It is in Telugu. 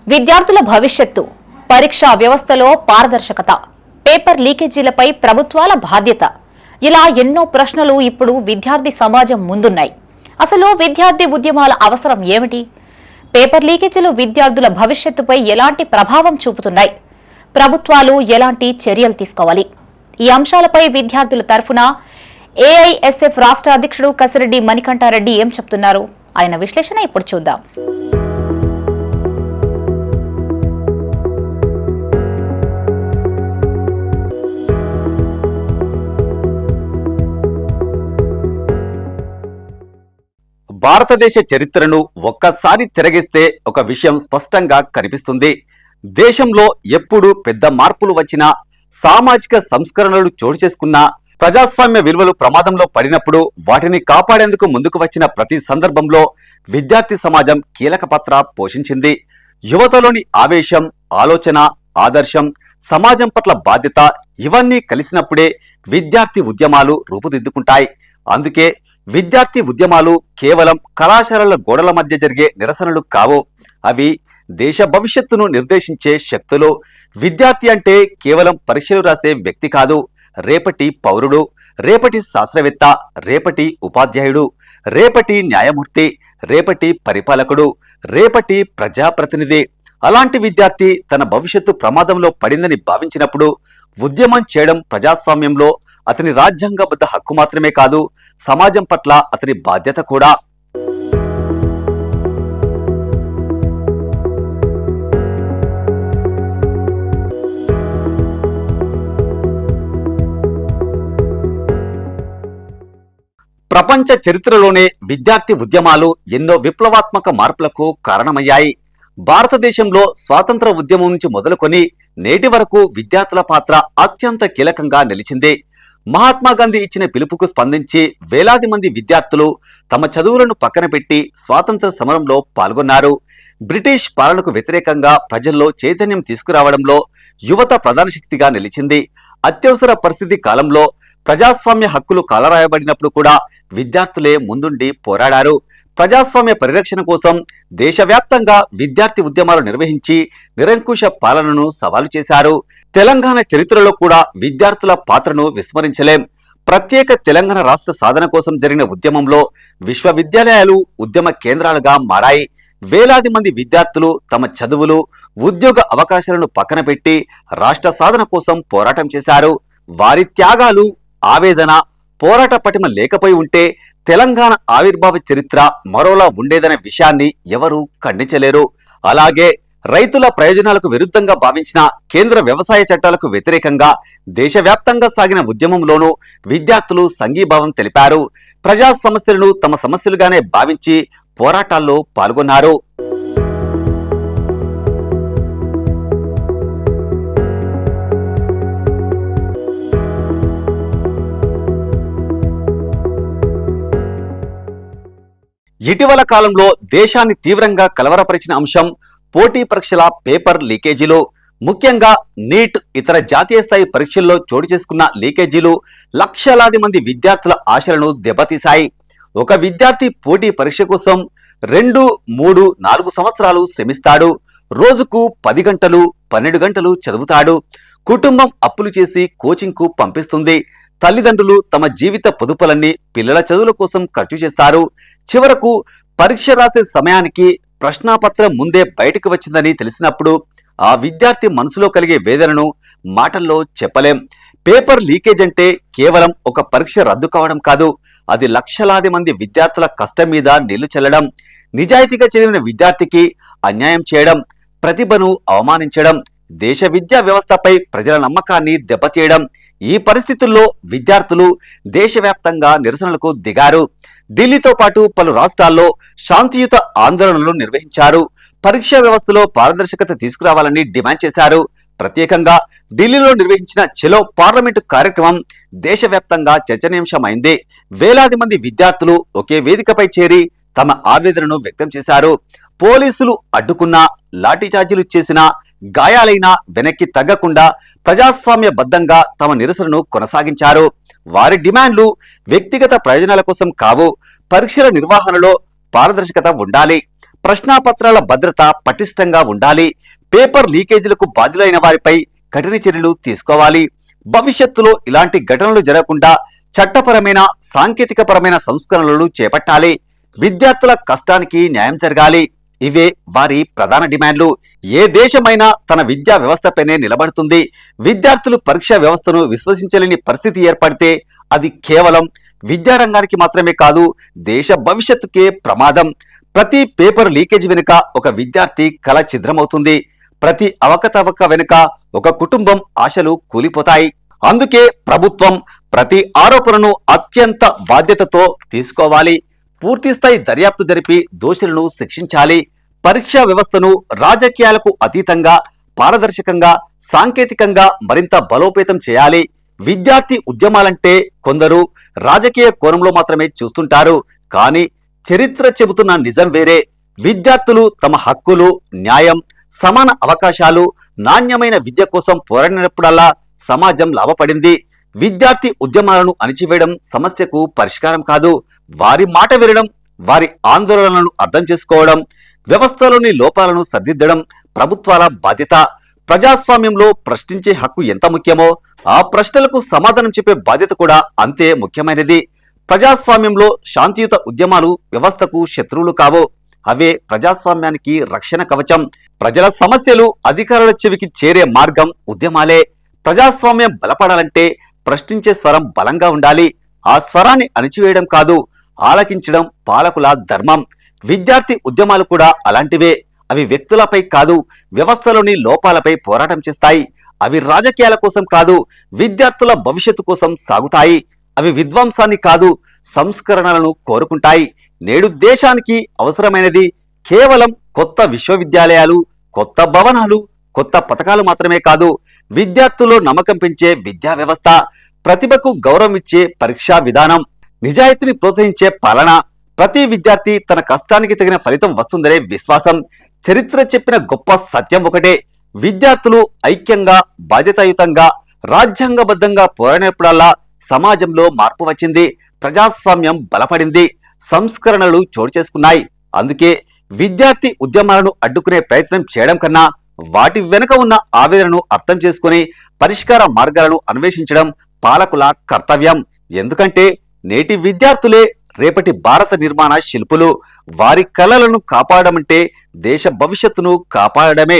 విద్యార్థుల భవిష్యత్తు, పరీక్షా వ్యవస్థలో పారదర్శకత, పేపర్ లీకేజీలపై ప్రభుత్వాల బాధ్యత, ఇలా ఎన్నో ప్రశ్నలు ఇప్పుడు విద్యార్థి సమాజం ముందున్నాయి. అసలు విద్యార్థి ఉద్యమాల అవసరం ఏమిటి? పేపర్ లీకేజీలు విద్యార్థుల భవిష్యత్తుపై ఎలాంటి ప్రభావం చూపుతున్నాయి? ప్రభుత్వాలు ఎలాంటి చర్యలు తీసుకోవాలి? ఈ అంశాలపై విద్యార్థుల తరఫున ఏఐఎస్ఎఫ్ రాష్ట్ర అధ్యక్షుడు కసిరెడ్డి మణికంఠారెడ్డి ఏం చెప్తున్నారు? ఆయన విశ్లేషణ ఇప్పుడు చూద్దాం. భారతదేశ చరిత్రను ఒక్కసారి తిరగేస్తే ఒక విషయం స్పష్టంగా కనిపిస్తుంది. దేశంలో ఎప్పుడు పెద్ద మార్పులు వచ్చినా, సామాజిక సంస్కరణలు చోటు చేసుకున్నా, ప్రజాస్వామ్య విలువలు ప్రమాదంలో పడినప్పుడు వాటిని కాపాడేందుకు ముందుకు వచ్చిన ప్రతి సందర్భంలో విద్యార్థి సమాజం కీలక పాత్ర పోషించింది. యువతలోని ఆవేశం, ఆలోచన, ఆదర్శం, సమాజం పట్ల బాధ్యత ఇవన్నీ కలిసినప్పుడే విద్యార్థి ఉద్యమాలు రూపుదిద్దుకుంటాయి. అందుకే విద్యార్థి ఉద్యమాలు కేవలం కళాశాలల గోడల మధ్య జరిగే నిరసనలు కావు. అవి దేశ భవిష్యత్తును నిర్దేశించే శక్తులు. విద్యార్థి అంటే కేవలం పరీక్షలు రాసే వ్యక్తి కాదు. రేపటి పౌరుడు, రేపటి శాస్త్రవేత్త, రేపటి ఉపాధ్యాయుడు, రేపటి న్యాయమూర్తి, రేపటి పరిపాలకుడు, రేపటి ప్రజాప్రతినిధి. అలాంటి విద్యార్థి తన భవిష్యత్తు ప్రమాదంలో పడిందని భావించినప్పుడు ఉద్యమం చేయడం ప్రజాస్వామ్యంలో అతని రాజ్యాంగబద్ధ హక్కు మాత్రమే కాదు, సమాజం పట్ల అతని బాధ్యత కూడా. ప్రపంచ చరిత్రలోనే విద్యార్థి ఉద్యమాలు ఎన్నో విప్లవాత్మక మార్పులకు కారణమయ్యాయి. భారతదేశంలో స్వాతంత్ర ఉద్యమం నుంచి మొదలుకొని నేటి వరకు విద్యార్థుల పాత్ర అత్యంత కీలకంగా నిలిచింది. మహాత్మా గాంధీ ఇచ్చిన పిలుపుకు స్పందించి వేలాది మంది విద్యార్థులు తమ చదువులను పక్కన పెట్టి స్వాతంత్ర సమరంలో పాల్గొన్నారు. బ్రిటిష్ పాలనకు వ్యతిరేకంగా ప్రజల్లో చైతన్యం తీసుకురావడంలో యువత ప్రధాన శక్తిగా నిలిచింది. అత్యవసర పరిస్థితి కాలంలో ప్రజాస్వామ్య హక్కులు కాలరాయబడినప్పుడు కూడా విద్యార్థులే ముందుండి పోరాడారు. ప్రజాస్వామ్య పరిరక్షణ కోసం దేశవ్యాప్తంగా విద్యార్థి ఉద్యమాలు నిర్వహించి నిరంకుశ పాలనను సవాలు చేశారు. తెలంగాణ చరిత్రలో కూడా విద్యార్థుల పాత్రను విస్మరించలేం. ప్రత్యేక తెలంగాణ రాష్ట్ర సాధన కోసం జరిగిన ఉద్యమంలో విశ్వవిద్యాలయాలు ఉద్యమ కేంద్రాలుగా మారాయి. వేలాది మంది విద్యార్థులు తమ చదువులు, ఉద్యోగ అవకాశాలను పక్కన పెట్టి రాష్ట్ర సాధన కోసం పోరాటం చేశారు. వారి త్యాగాలు, ఆవేదన, పోరాట పటిమ లేకపోయి ఉంటే తెలంగాణ ఆవిర్భావ చరిత్ర మరోలా ఉండేదనే విషయాన్ని ఎవరూ ఖండించలేరు. అలాగే రైతుల ప్రయోజనాలకు విరుద్ధంగా భావించిన కేంద్ర వ్యవసాయ చట్టాలకు వ్యతిరేకంగా దేశవ్యాప్తంగా సాగిన ఉద్యమంలోనూ విద్యార్థులు సంఘీభావం తెలిపారు. ప్రజా సమస్యలను తమ సమస్యలుగానే భావించి పోరాటాల్లో పాల్గొన్నారు. ఇటీవల కాలంలో దేశాన్ని తీవ్రంగా కలవరపరిచిన అంశం పోటీ పరీక్షల పేపర్ లీకేజీలు. ముఖ్యంగా నీట్, ఇతర జాతీయ స్థాయి పరీక్షల్లో చోటు చేసుకున్న లీకేజీలు లక్షలాది మంది విద్యార్థుల ఆశలను దెబ్బతీశాయి. ఒక విద్యార్థి పోటీ పరీక్ష కోసం 2, 3, 4 సంవత్సరాలు శ్రమిస్తాడు. రోజుకు 10 గంటలు, 12 గంటలు చదువుతాడు. కుటుంబం అప్పులు చేసి కోచింగ్కు పంపిస్తుంది. తల్లిదండ్రులు తమ జీవిత పొదుపులన్నీ పిల్లల చదువుల కోసం ఖర్చు చేస్తారు. చివరకు పరీక్ష రాసే సమయానికి ప్రశ్నాపత్రం ముందే బయటకు వచ్చిందని తెలిసినప్పుడు ఆ విద్యార్థి మనసులో కలిగే వేదనను మాటల్లో చెప్పలేం. పేపర్ లీకేజ్ అంటే కేవలం ఒక పరీక్ష రద్దు కావడం కాదు, అది లక్షలాది మంది విద్యార్థుల కష్టం మీద నీళ్లు చల్లడం, నిజాయితీగా చదివిన విద్యార్థికి అన్యాయం చేయడం, ప్రతిభను అవమానించడం, దేశ విద్యా వ్యవస్థపై ప్రజల నమ్మకాన్ని దెబ్బతీయడం. ఈ పరిస్థితుల్లో విద్యార్థులు దేశవ్యాప్తంగా నిరసనలకు దిగారు. ఢిల్లీతో పాటు పలు రాష్ట్రాల్లో శాంతియుత ఆందోళనలు నిర్వహించారు. పరీక్షా వ్యవస్థలో పారదర్శకత తీసుకురావాలని డిమాండ్ చేశారు. ప్రత్యేకంగా ఢిల్లీలో నిర్వహించిన చెలో పార్లమెంటు కార్యక్రమం దేశవ్యాప్తంగా చర్చనీయాంశమైంది. వేలాది మంది విద్యార్థులు ఒకే వేదికపై చేరి తమ ఆవేదనను వ్యక్తం చేశారు. పోలీసులు అడ్డుకున్నా, లాఠీచార్జీలు చేసినా, గాయాలైనా వెనక్కి తగ్గకుండా ప్రజాస్వామ్యబద్ధంగా తమ నిరసనను కొనసాగించారు. వారి డిమాండ్లు వ్యక్తిగత ప్రయోజనాల కోసం కావు. పరీక్షల నిర్వహణలో పారదర్శకత ఉండాలి. ప్రశ్నాపత్రాల భద్రత పటిష్టంగా ఉండాలి. పేపర్ లీకేజీలకు బాధ్యులైన వారిపై కఠిన చర్యలు తీసుకోవాలి. భవిష్యత్తులో ఇలాంటి ఘటనలు జరగకుండా చట్టపరమైన సాంకేతికపరమైన సంస్కరణలు చేపట్టాలి. విద్యార్థుల కష్టానికి న్యాయం జరగాలి. ఇవే వారి ప్రధాన డిమాండ్లు. ఏ దేశమైనా తన విద్యా వ్యవస్థపైనే నిలబడుతుంది. విద్యార్థులు పరీక్షా వ్యవస్థను విశ్వసించలేని పరిస్థితి ఏర్పడితే అది కేవలం విద్యారంగానికి మాత్రమే కాదు, దేశ భవిష్యత్తుకే ప్రమాదం. ప్రతి పేపర్ లీకేజ్ వెనుక ఒక విద్యార్థి కల ఛిద్రమవుతుంది. ప్రతి అవకతవక వెనుక ఒక కుటుంబం ఆశలు కూలిపోతాయి. అందుకే ప్రభుత్వం ప్రతి ఆరోపణను అత్యంత బాధ్యతతో తీసుకోవాలి. పూర్తిస్థాయి దర్యాప్తు జరిపి దోషులను శిక్షించాలి. పరీక్షా వ్యవస్థను రాజకీయాలకు అతీతంగా, పారదర్శకంగా, సాంకేతికంగా మరింత బలోపేతం చేయాలి. విద్యార్థి ఉద్యమాలంటే కొందరు రాజకీయ కోణంలో మాత్రమే చూస్తుంటారు. కానీ చరిత్ర చెబుతున్న నిజం వేరే. విద్యార్థులు తమ హక్కులు, న్యాయం, సమాన అవకాశాలు, నాణ్యమైన విద్య కోసం పోరాడినప్పుడల్లా సమాజం లాభపడింది. విద్యార్థి ఉద్యమాలను అణిచివేయడం సమస్యకు పరిష్కారం కాదు. వారి మాట వినడం, వారి ఆందోళనలను అర్థం చేసుకోవడం, వ్యవస్థలోని లోపాలను సరిదిద్దడం ప్రభుత్వాల బాధ్యత. ప్రజాస్వామ్యంలో ప్రశ్నించే హక్కు ఎంత ముఖ్యమో ఆ ప్రశ్నలకు సమాధానం చెప్పే బాధ్యత కూడా అంతే ముఖ్యమైనది. ప్రజాస్వామ్యంలో శాంతియుత ఉద్యమాలు వ్యవస్థకు శత్రువులు కావు. అవే ప్రజాస్వామ్యానికి రక్షణ కవచం. ప్రజల సమస్యలు అధికారుల చెవికి చేరే మార్గం ఉద్యమాలే. ప్రజాస్వామ్యం బలపడాలంటే ప్రశ్నించే స్వరం బలంగా ఉండాలి. ఆ స్వరాన్ని అణిచివేయడం కాదు, ఆలకించడం పాలకుల ధర్మం. విద్యార్థి ఉద్యమాలు కూడా అలాంటివే. అవి వ్యక్తులపై కాదు, వ్యవస్థలోని లోపాలపై పోరాటం చేస్తాయి. అవి రాజకీయాల కోసం కాదు, విద్యార్థుల భవిష్యత్తు కోసం సాగుతాయి. అవి విధ్వంసాన్ని కాదు, సంస్కరణలను కోరుకుంటాయి. నేడు దేశానికి అవసరమైనది కేవలం కొత్త విశ్వవిద్యాలయాలు, కొత్త భవనాలు, కొత్త పథకాలు మాత్రమే కాదు, విద్యార్థుల్లో నమ్మకం పెంచే విద్యా వ్యవస్థ, ప్రతిభకు గౌరవం ఇచ్చే పరీక్షా విధానం, నిజాయితీని ప్రోత్సహించే పాలన. ప్రతి విద్యార్థి తన కష్టానికి తగిన ఫలితం వస్తుందనే విశ్వాసం. చరిత్ర చెప్పిన గొప్ప సత్యం ఒకటే: విద్యార్థులు ఐక్యంగా, బాధ్యతాయుతంగా, రాజ్యాంగబద్ధంగా పోరాడినప్పుడల్లా సమాజంలో మార్పు వచ్చింది, ప్రజాస్వామ్యం బలపడింది, సంస్కరణలు చోటు చేసుకున్నాయి. అందుకే విద్యార్థి ఉద్యమాలను అడ్డుకునే ప్రయత్నం చేయడం కన్నా వాటి వెనుక ఉన్న ఆవేదనను అర్థం చేసుకుని పరిష్కార మార్గాలను అన్వేషించడం పాలకుల కర్తవ్యం. ఎందుకంటే నేటి విద్యార్థులే రేపటి భారత నిర్మాణ శిల్పులు. వారి కలలను కాపాడమంటే దేశ భవిష్యత్తును కాపాడడమే.